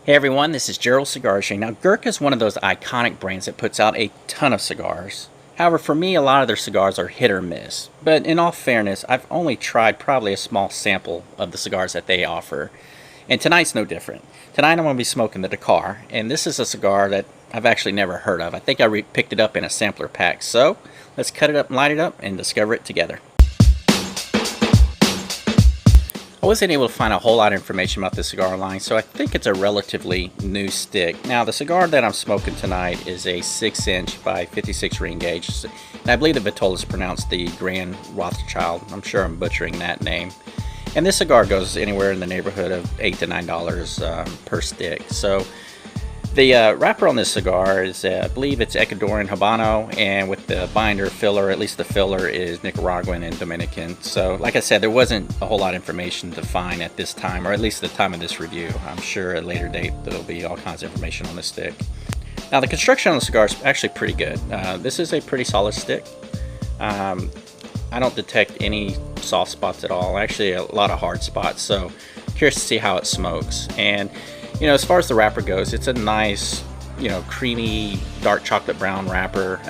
Hey everyone, this is Gerald Cigar Shane. Now, Gurkha is one of those iconic brands that puts out a ton of cigars. However, for me, a lot of their cigars are hit or miss. But in all fairness, I've only tried probably a small sample of the cigars that they offer. And tonight's no different. Tonight I'm going to be smoking the Dakar, and this is a cigar that I've actually never heard of. I think I picked it up in a sampler pack. So, let's cut it up, light it up, and discover it together. I wasn't able to find a whole lot of information about this cigar line, so I think it's a relatively new stick. Now, the cigar that I'm smoking tonight is a 6-inch by 56 ring gauge, and I believe the Vitola is pronounced the Grand Rothschild. I'm sure I'm butchering that name. And this cigar goes anywhere in the neighborhood of $8 to $9 per stick. So the wrapper on this cigar is, I believe it's Ecuadorian Habano, and with the binder filler, at least the filler is Nicaraguan and Dominican. So like I said, there wasn't a whole lot of information to find at this time, or at least the time of this review. I'm sure at a later date there'll be all kinds of information on this stick. Now, the construction on the cigar is actually pretty good. This is a pretty solid stick. I don't detect any soft spots at all, actually a lot of hard spots, so curious to see how it smokes. And you know, as far as the wrapper goes, it's a nice, you know, creamy, dark chocolate brown wrapper.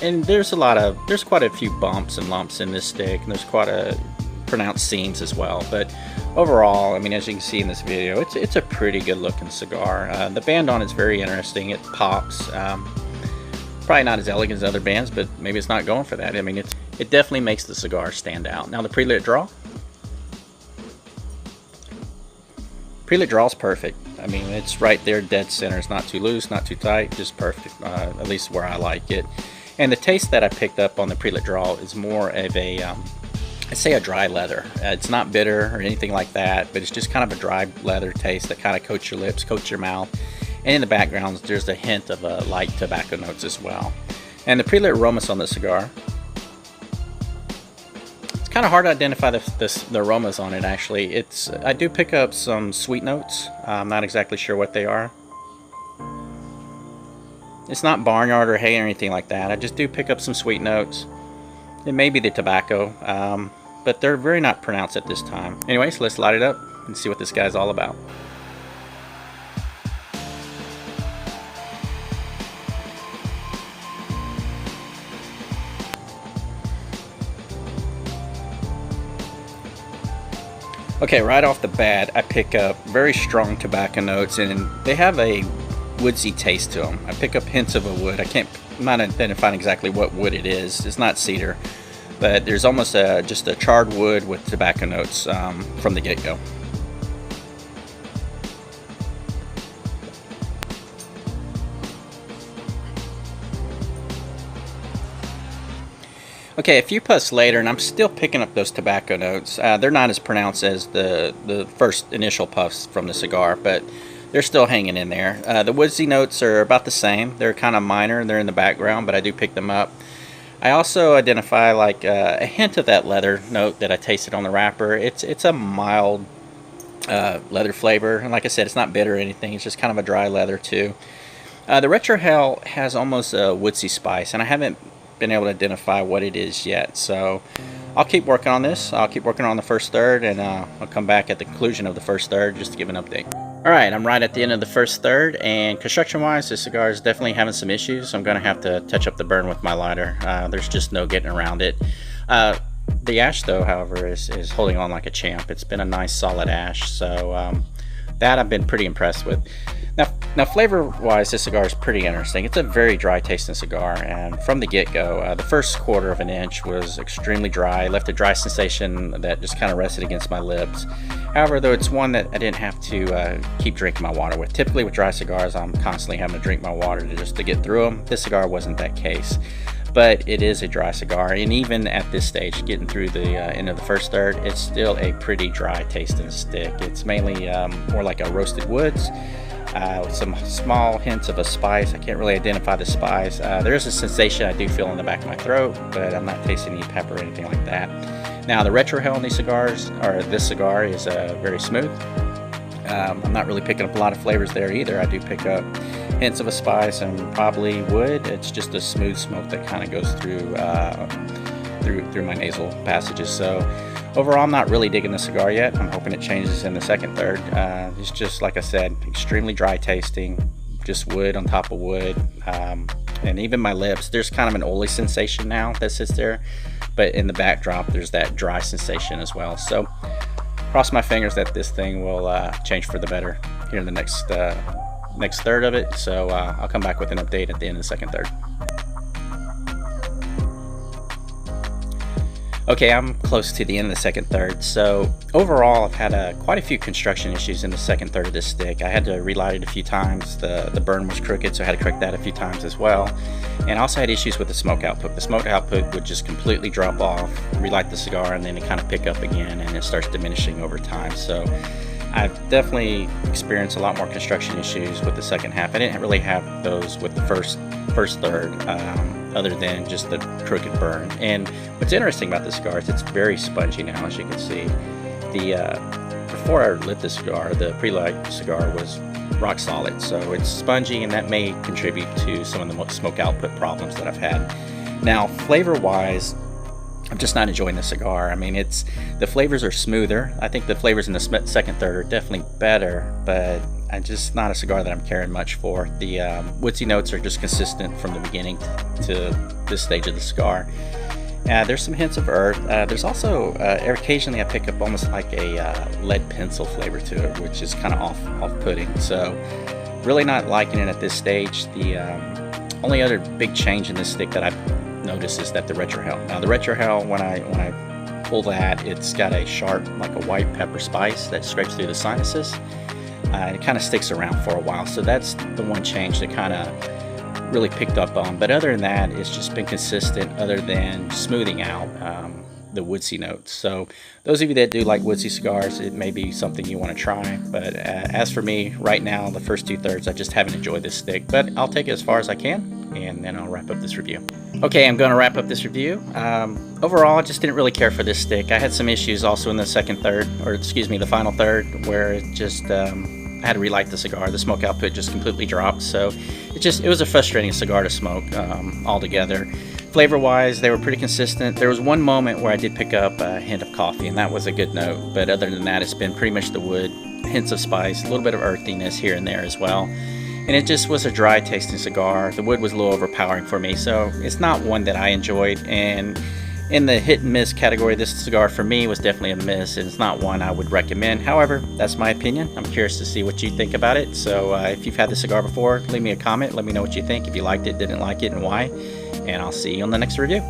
And there's quite a few bumps and lumps in this stick, and there's quite a pronounced seams as well. But overall, I mean, as you can see in this video, it's a pretty good looking cigar. The band on it's very interesting. It pops. Probably not as elegant as other bands, but maybe it's not going for that. I mean, it definitely makes the cigar stand out. Now, the pre-lit draw. Pre-lit draw is perfect. I mean, it's right there, dead center. It's not too loose, not too tight, just perfect, at least where I like it. And the taste that I picked up on the pre-lit draw is more of a, I'd say a dry leather. It's not bitter or anything like that, but it's just kind of a dry leather taste that kind of coats your lips, coats your mouth. And in the background, there's a hint of light tobacco notes as well. And the pre-lit aromas on the cigar, kind of hard to identify the aromas on it. Actually, I do pick up some sweet notes. I'm not exactly sure what they are. It's not barnyard or hay or anything like that. I just do pick up some sweet notes. It may be the tobacco, but they're very not pronounced at this time. Anyways, let's light it up and see what this guy's all about. Okay, right off the bat, I pick up very strong tobacco notes, and they have a woodsy taste to them. I pick up hints of a wood. I'm not identifying exactly what wood it is. It's not cedar, but there's almost just a charred wood with tobacco notes from the get-go. Okay, a few puffs later, and I'm still picking up those tobacco notes. They're not as pronounced as the first initial puffs from the cigar, but they're still hanging in there. The woodsy notes are about the same. They're kind of minor, and they're in the background, but I do pick them up. I also identify like a hint of that leather note that I tasted on the wrapper. It's a mild leather flavor, and like I said, it's not bitter or anything. It's just kind of a dry leather too. The retrohale has almost a woodsy spice, and I haven't been able to identify what it is yet, so I'll keep working on this. I'll keep working on the first third, and I'll come back at the conclusion of the first third just to give an update. Alright, I'm right at the end of the first third, and construction wise this cigar is definitely having some issues. I'm gonna have to touch up the burn with my lighter. There's just no getting around it. The ash though, however, is holding on like a champ. It's been a nice solid ash, so that I've been pretty impressed with. Now flavor-wise, this cigar is pretty interesting. It's a very dry tasting cigar, and from the get-go, the first quarter of an inch was extremely dry, left a dry sensation that just kind of rested against my lips. However, though, it's one that I didn't have to keep drinking my water with. Typically with dry cigars, I'm constantly having to drink my water just to get through them. This cigar wasn't that case, but it is a dry cigar, and even at this stage, getting through the end of the first third, it's still a pretty dry tasting stick. It's mainly more like a roasted woods. With some small hints of a spice. I can't really identify the spice. There is a sensation I do feel in the back of my throat, but I'm not tasting any pepper or anything like that. Now, the retrohale on these cigars, or this cigar, is very smooth. I'm not really picking up a lot of flavors there either. I do pick up hints of a spice and probably wood. It's just a smooth smoke that kind of goes through through my nasal passages. So overall, I'm not really digging the cigar yet. I'm hoping it changes in the second third. It's just, like I said, extremely dry tasting, just wood on top of wood. And even my lips, there's kind of an oily sensation now that sits there, but in the backdrop there's that dry sensation as well. So cross my fingers that this thing will change for the better here in the next third of it. So I'll come back with an update at the end of the second third. Okay, I'm close to the end of the second third. So overall, I've had quite a few construction issues in the second third of this stick. I had to relight it a few times. The burn was crooked, so I had to correct that a few times as well. And I also had issues with the smoke output. The smoke output would just completely drop off, relight the cigar, and then it kind of pick up again, and it starts diminishing over time. So I've definitely experienced a lot more construction issues with the second half. I didn't really have those with the first third, other than just the crooked burn. And what's interesting about the cigar is it's very spongy now, as you can see. Before I lit the cigar, the pre-light cigar was rock solid, so it's spongy, and that may contribute to some of the smoke output problems that I've had. Now, flavor-wise, I'm just not enjoying the cigar. I mean, the flavors are smoother. I think the flavors in the second third are definitely better, but I'm just not a cigar that I'm caring much for. The woodsy notes are just consistent from the beginning to this stage of the cigar. There's some hints of earth. There's also occasionally I pick up almost like a lead pencil flavor to it, which is kind of off-putting. So really not liking it at this stage. The only other big change in this stick that I've noticed is that the retrohale. Now the retrohale, when I pull that, it's got a sharp, like a white pepper spice that scrapes through the sinuses. And it kind of sticks around for a while, so that's the one change that kind of really picked up on. But other than that, it's just been consistent, other than smoothing out the woodsy notes. So those of you that do like woodsy cigars, it may be something you want to try. But as for me, right now, the first 2/3, I just haven't enjoyed this stick. But I'll take it as far as I can, and then I'll wrap up this review. Okay, I'm going to wrap up this review. Overall, I just didn't really care for this stick. I had some issues also in the second third, or excuse me, the final third, where it just I had to relight the cigar. The smoke output just completely dropped, so it was a frustrating cigar to smoke altogether. Flavor-wise, they were pretty consistent. There was one moment where I did pick up a hint of coffee, and that was a good note. But other than that, it's been pretty much the wood, hints of spice, a little bit of earthiness here and there as well. And it just was a dry tasting cigar. The wood was a little overpowering for me, so it's not one that I enjoyed. And in the hit and miss category, this cigar for me was definitely a miss, and it's not one I would recommend. However, that's my opinion. I'm curious to see what you think about it. So if you've had this cigar before, leave me a comment. Let me know what you think, if you liked it, didn't like it, and why. And I'll see you on the next review.